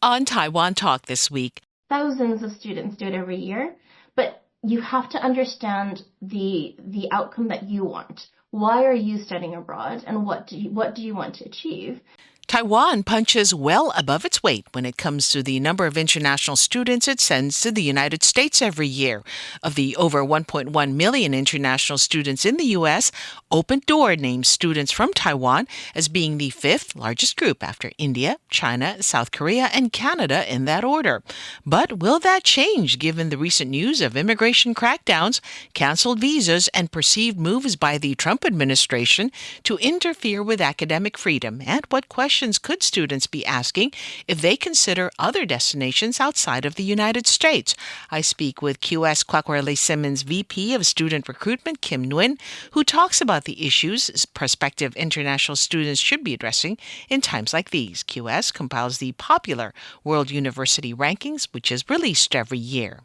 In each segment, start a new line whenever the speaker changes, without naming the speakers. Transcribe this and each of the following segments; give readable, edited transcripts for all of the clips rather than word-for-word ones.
On Taiwan Talk this week,
Thousands of students do it every year, but you have to understand the outcome that you want. Why are you studying abroad, and what do you want to achieve?
Taiwan punches well above its weight when it comes to the number of international students it sends to the United States every year. Of the over 1.1 million international students in the U.S., Open Door names students from Taiwan as being the fifth largest group after India, China, South Korea, and Canada in that order. But will that change given the recent news of immigration crackdowns, canceled visas, and perceived moves by the Trump administration to interfere with academic freedom? And what questions could students be asking if they consider other destinations outside of the United States? I speak with QS Quacquarelli Symonds, VP of Student Recruitment Kym Nguyen, who talks about the issues prospective international students should be addressing in times like these. QS compiles the popular World University Rankings, which is released every year.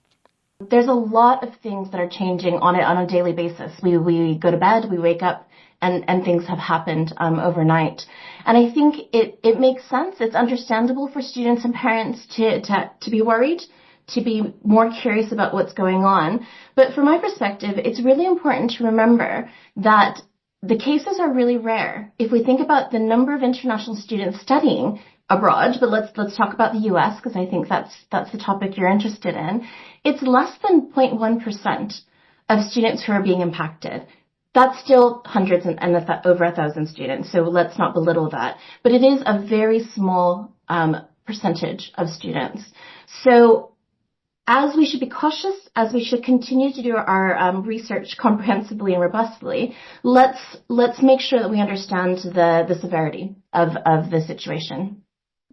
There's a lot of things that are changing on a daily basis. We go to bed, we wake up, and things have happened overnight. And I think it makes sense. It's understandable for students and parents to be worried, to be more curious about what's going on. But from my perspective, it's really important to remember that the cases are really rare. If we think about the number of international students studying abroad, but let's talk about the U.S. because I think that's the topic you're interested in. It's less than 0.1% of students who are being impacted. That's still hundreds and over 1,000 students, so let's not belittle that. But it is a very small percentage of students. So as we should be cautious, as we should continue to do our research comprehensively and robustly, let's make sure that we understand the severity of the situation.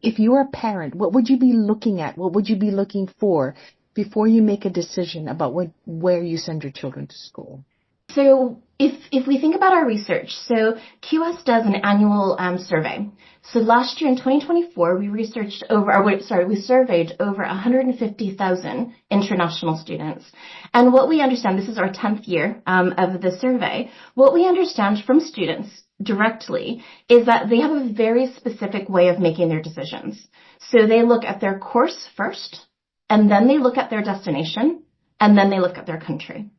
If you're a parent, what would you be looking at? What would you be looking for before you make a decision about where you send your children to school?
So if we think about our research, so QS does an annual survey. So last year in 2024, we surveyed over 150,000 international students. And what we understand, this is our 10th year of the survey, what we understand from students directly is that they have a very specific way of making their decisions. So they look at their course first, and then they look at their destination, and then they look at their country.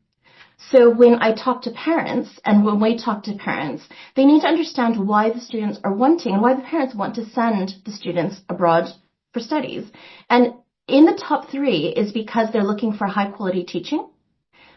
So when I talk to parents, and when we talk to parents, they need to understand why the students are wanting, and why the parents want to send the students abroad for studies. And in the top three is because they're looking for high quality teaching.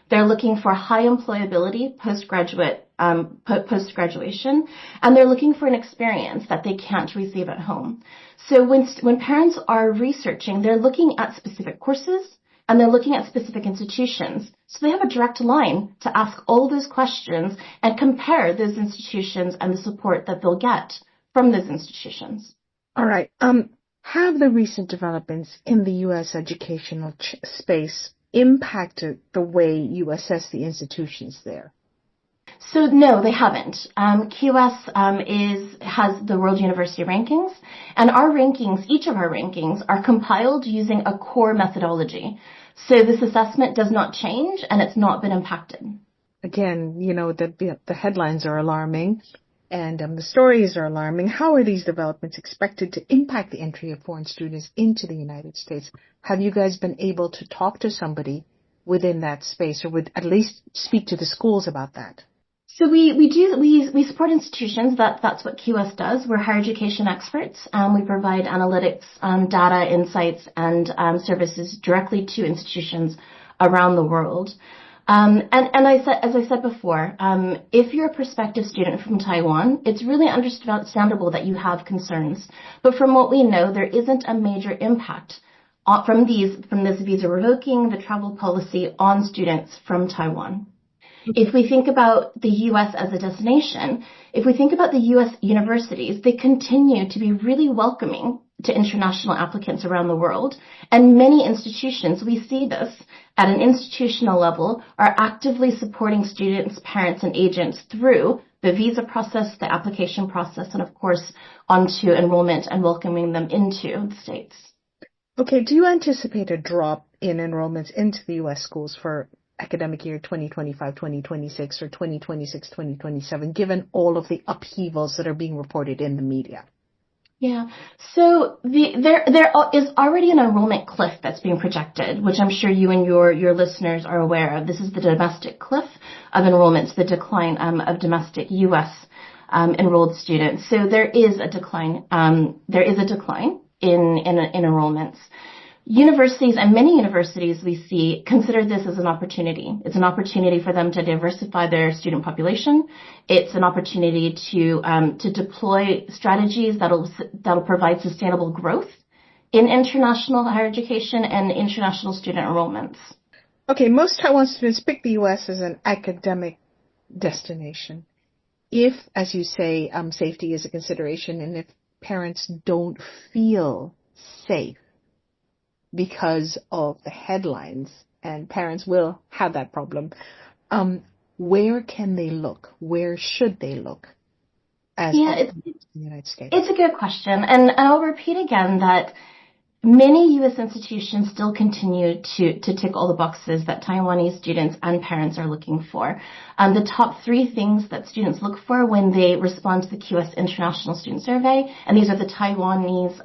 They're looking for high employability post-graduation, and they're looking for an experience that they can't receive at home. So when parents are researching, they're looking at specific courses, and they're looking at specific institutions. So they have a direct line to ask all those questions and compare those institutions and the support that they'll get from those institutions.
All right. Have the recent developments in the U.S. educational space impacted the way you assess the institutions there?
So no, they haven't. QS has the World University Rankings, and our rankings, each of our rankings, are compiled using a core methodology. So this assessment does not change, and it's not been impacted.
Again, the headlines are alarming, and the stories are alarming. How are these developments expected to impact the entry of foreign students into the United States? Have you guys been able to talk to somebody within that space, or would at least speak to the schools about that?
So we support institutions. That's what QS does. We're higher education experts. We provide analytics, data, insights, and services directly to institutions around the world. As I said before, if you're a prospective student from Taiwan, it's really understandable that you have concerns. But from what we know, there isn't a major impact from this visa revoking, the travel policy on students from Taiwan. If we think about the U.S. as a destination, if we think about the U.S. universities, they continue to be really welcoming to international applicants around the world. And many institutions, we see this at an institutional level, are actively supporting students, parents, and agents through the visa process, the application process, and of course, onto enrollment and welcoming them into the States.
Okay, do you anticipate a drop in enrollments into the U.S. schools for academic year 2025-2026 or 2026-2027, given all of the upheavals that are being reported in the media?
Yeah. So there is already an enrollment cliff that's being projected, which I'm sure you and your listeners are aware of. This is the domestic cliff of enrollments, the decline of domestic U.S. Enrolled students. So there is a decline. There is a decline in enrollments. Universities, and many universities we see, consider this as an opportunity. It's an opportunity for them to diversify their student population. It's an opportunity to deploy strategies that'll provide sustainable growth in international higher education and international student enrollments.
Okay, most Taiwan students pick the U.S. as an academic destination. If, as you say, safety is a consideration, and if parents don't feel safe because of the headlines, and parents will have that problem, where can they look? Where should they look as in the United States?
It's a good question. And I'll repeat again that many U.S. institutions still continue to tick all the boxes that Taiwanese students and parents are looking for. The top three things that students look for when they respond to the QS International Student Survey, and these are the Taiwanese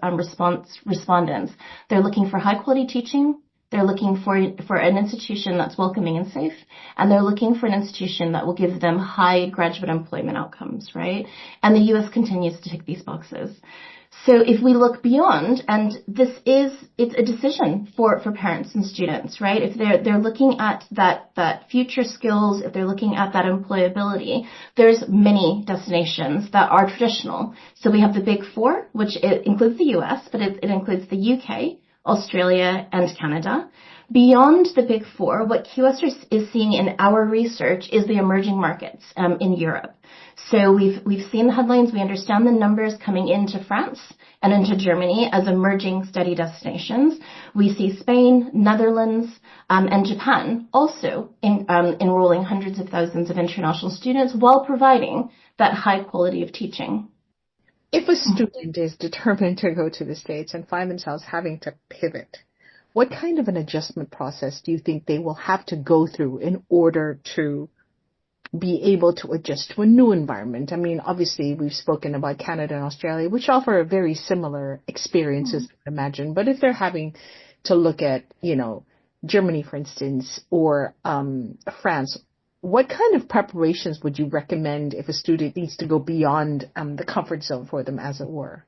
respondents. They're looking for high quality teaching. They're looking for an institution that's welcoming and safe, and they're looking for an institution that will give them high graduate employment outcomes, right? And the U.S. continues to tick these boxes. So if we look beyond, and it's a decision for parents and students, right? If they're looking at that future skills, if they're looking at that employability, there's many destinations that are traditional. So we have the big four, which it includes the US, but it includes the UK, Australia, and Canada. Beyond the big four, what QS is seeing in our research is the emerging markets in Europe. So we've seen the headlines. We understand the numbers coming into France and into Germany as emerging study destinations. We see Spain, Netherlands, and Japan also enrolling hundreds of thousands of international students while providing that high quality of teaching.
If a student is determined to go to the States and find themselves having to pivot, what kind of an adjustment process do you think they will have to go through in order to be able to adjust to a new environment? I mean, obviously, we've spoken about Canada and Australia, which offer very similar experiences, I imagine. But if they're having to look at, Germany, for instance, or France, what kind of preparations would you recommend if a student needs to go beyond the comfort zone for them, as it were?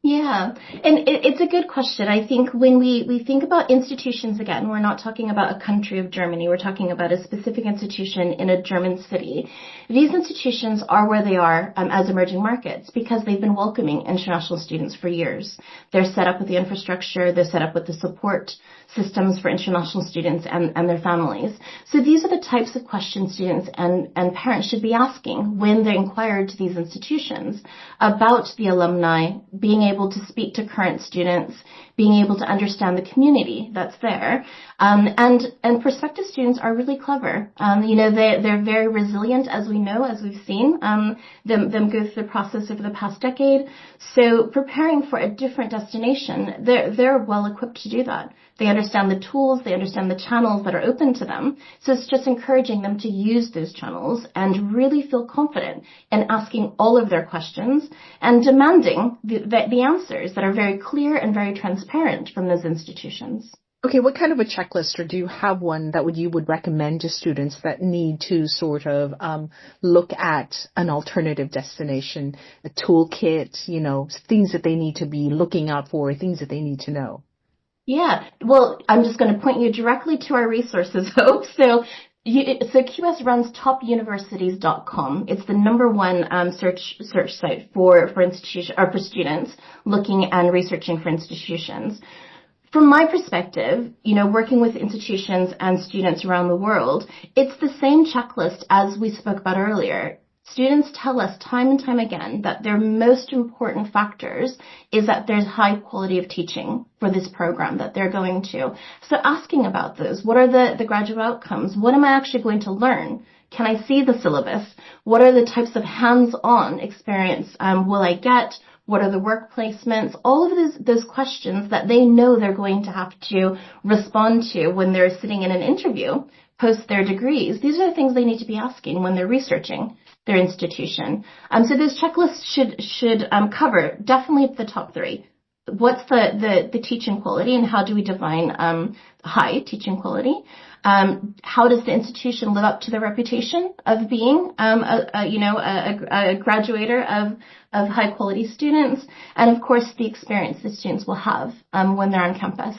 Yeah, and it's a good question. I think when we think about institutions, again, we're not talking about a country of Germany. We're talking about a specific institution in a German city. These institutions are where they are as emerging markets because they've been welcoming international students for years. They're set up with the infrastructure. They're set up with the support systems for international students and their families. So these are the types of questions students and parents should be asking when they inquire to these institutions about the alumni, being able to speak to current students, being able to understand the community that's there. And prospective students are really clever. They're very resilient, as we know, as we've seen them go through the process over the past decade. So preparing for a different destination, they're well equipped to do that. They understand the tools, they understand the channels that are open to them. So it's just encouraging them to use those channels and really feel confident in asking all of their questions and demanding the answers that are very clear and very transparent from those institutions.
Okay, what kind of a checklist, or do you have one that you would recommend to students that need to sort of look at an alternative destination, a toolkit, things that they need to be looking out for, things that they need to know?
Yeah, well, I'm just going to point you directly to our resources, Hope. So QS runs topuniversities.com. It's the number one search site for institution or for students looking and researching for institutions. From my perspective, working with institutions and students around the world, it's the same checklist as we spoke about earlier. Students tell us time and time again that their most important factors is that there's high quality of teaching for this program that they're going to. So asking about those, what are the graduate outcomes? What am I actually going to learn? Can I see the syllabus? What are the types of hands-on experience will I get? What are the work placements? All of those questions that they know they're going to have to respond to when they're sitting in an interview post their degrees, these are the things they need to be asking when they're researching their institution. So those checklists should cover definitely the top three. What's the teaching quality, and how do we define high teaching quality? How does the institution live up to their reputation of being a graduator of high quality students, and of course the experience the students will have when they're on campus.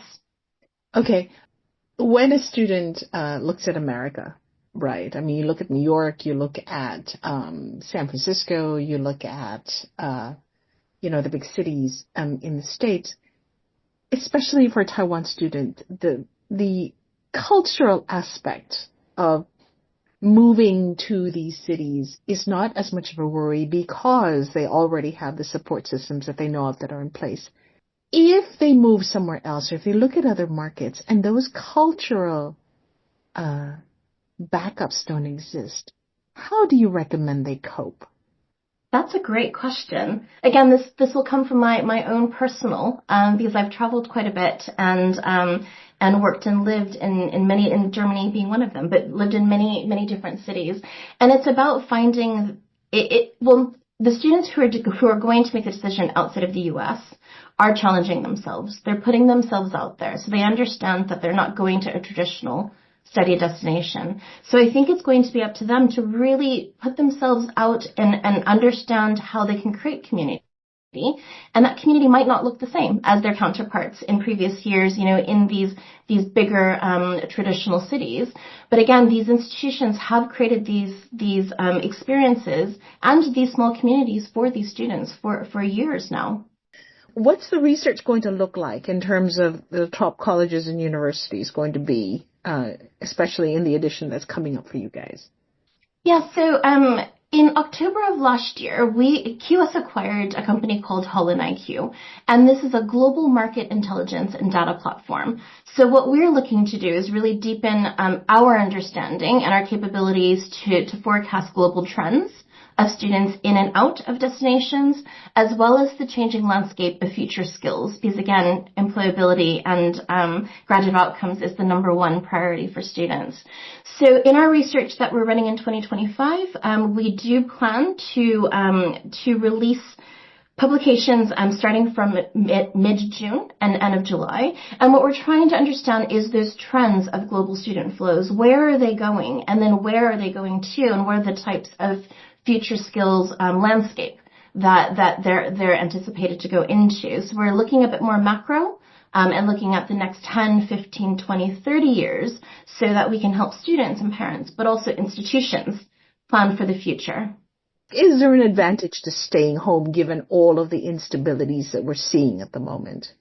Okay, when a student looks at America, right? I mean, you look at New York, you look at San Francisco, you look at the big cities in the States, especially for a Taiwan student, the cultural aspect of moving to these cities is not as much of a worry because they already have the support systems that they know of that are in place. If they move somewhere else, or if they look at other markets and those cultural backups don't exist, how do you recommend they cope?
That's a great question. Again, this will come from my own personal, because I've traveled quite a bit and worked and lived in Germany being one of them, but lived in many different cities. And it's about finding the students who are going to make the decision outside of the U.S. are challenging themselves. They're putting themselves out there, so they understand that they're not going to a traditional study destination. So I think it's going to be up to them to really put themselves out and understand how they can create community. And that community might not look the same as their counterparts in previous years, in these bigger traditional cities. But again, these institutions have created these experiences and these small communities for these students for years now.
What's the research going to look like in terms of the top colleges and universities going to be, especially in the edition that's coming up for you guys?
Yeah, so in October of last year, QS acquired a company called Hardline IQ, and this is a global market intelligence and data platform. So what we're looking to do is really deepen our understanding and our capabilities to forecast global trends of students in and out of destinations, as well as the changing landscape of future skills, because again, employability and graduate outcomes is the number one priority for students. So in our research that we're running in 2025, we do plan to release publications starting from mid-June and end of July. And what we're trying to understand is those trends of global student flows. Where are they going? And then where are they going to? And what are the types of future skills landscape that they're anticipated to go into? So we're looking a bit more macro and looking at the next 10, 15, 20, 30 years so that we can help students and parents, but also institutions plan for the future.
Is there an advantage to staying home given all of the instabilities that we're seeing at the moment?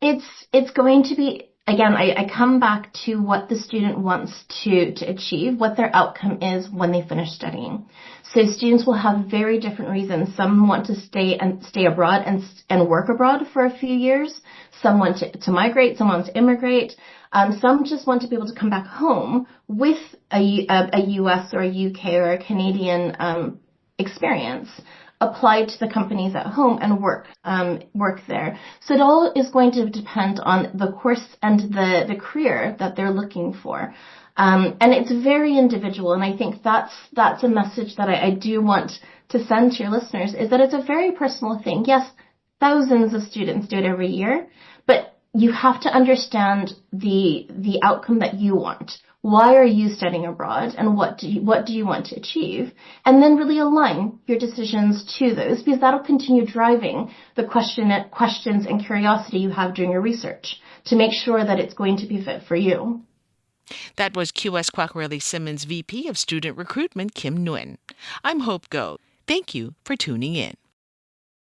It's going to be, again, I come back to what the student wants to achieve, what their outcome is when they finish studying. So students will have very different reasons. Some want to stay abroad and work abroad for a few years. Some want to migrate. Some want to immigrate. Some just want to be able to come back home with a US or a UK or a Canadian experience applied to the companies at home and work there. So it all is going to depend on the course and the career that they're looking for. And it's very individual, and I think that's a message that I do want to send to your listeners, is that it's a very personal thing. Yes, thousands of students do it every year, but you have to understand the outcome that you want. Why are you studying abroad, and what do you want to achieve? And then really align your decisions to those, because that'll continue driving the questions and curiosity you have during your research to make sure that it's going to be fit for you.
That was QS Quacquarelli Symonds VP of Student Recruitment Kym Nguyen. I'm Hope Go. Thank you for tuning in.